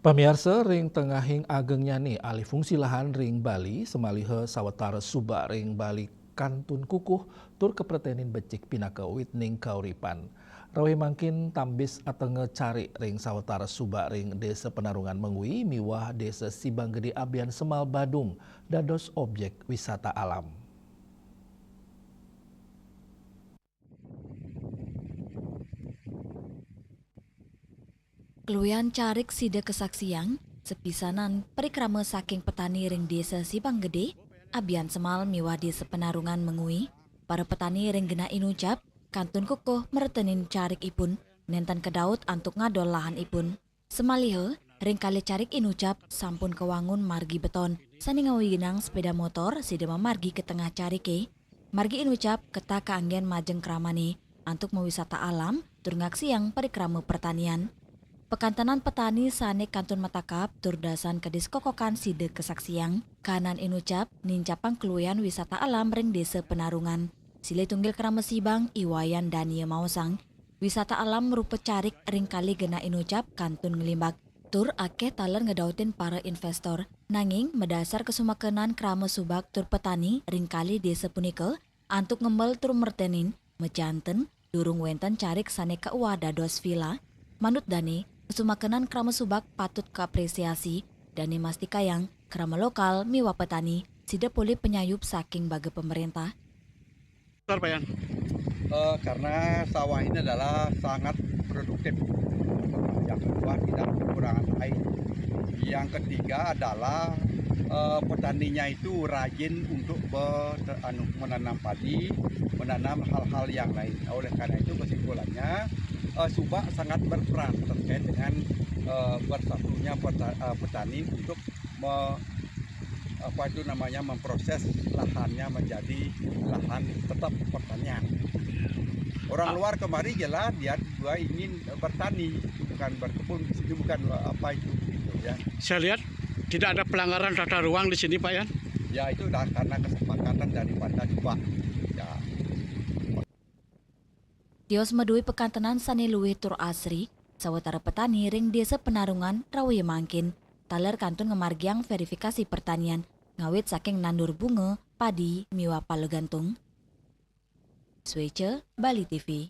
Pamirsa ring tengahing agengnya nih alih fungsi lahan ring Bali semalihe sawetara Suba ring Bali kantun kukuh tur kepretenin becik pinaka wit ning kauripan. Rawi mangkin tambis atenge cari ring sawetara Suba ring desa Penarungan Mengui miwah desa Sibanggede Abian Semal Badung dados objek wisata alam. Keluyan carik sida kesaksian, sepisanan perikrama saking petani ring desa Sibanggede, Abian Semal miwah desa Penarungan Mengui, para petani ring gena inucap, kantun kukuh meretenin carik ipun, nenten kedaut antuk ngadol lahan ipun. Semalihe, ring kali carik inucap sampun kewangun margi beton, sani ngawi genang sepeda motor sida margi ke tengah carike. Margi inucap keta kaanggen majeng kramane, antuk mewisata alam, tur ngaksiang perikrama pertanian. Pekantanan petani sane kantun matakap turdasan kedis kokokan side kesaksiang kanan inucap nincapang keluyan wisata alam ring desa Penarungan. Sile tunggil kerama sibang iwayan dania mausang. Wisata alam merupa carik ring kali gena inucap kantun ngelimbak. Tur akeh taler ngedautin para investor. Nanging medasar kesumakenan kerama subak tur petani ring kali desa punika antuk ngembel tur mertenin mejanten durung wenten carik sane keuwa dados villa. Manut Dani, kesumakenan krama subak patut keapresiasi dan mastika yang krama lokal miwa petani sida pulih penyayup saking baga pemerintah. Pak Yan? Karena sawah ini adalah sangat produktif. Yang kedua tidak kekurangan air. Yang ketiga adalah petaninya itu rajin untuk menanam padi, menanam hal-hal yang lain. Oleh karena itu kesimpulannya Subak sangat berperan terkait dengan bersatunya petani untuk memproses lahannya menjadi lahan tetap pertanian. Orang luar kemari jelas dia juga ingin bertani, bukan berkebun. Di sini bukan apa itu, gitu, ya. Saya lihat tidak ada pelanggaran tata ruang di sini, Pak Yan. Ya itu udah karena kesepakatan daripada Subak. Ya. Tios medui pekantenan sani luwih tur asri, sawetara petani ring desa Penarungan rawi mangkin, taler kantun ngemargiang verifikasi pertanian, ngawit saking nandur bunga, padi, miwa palegantung. Swece, Bali TV.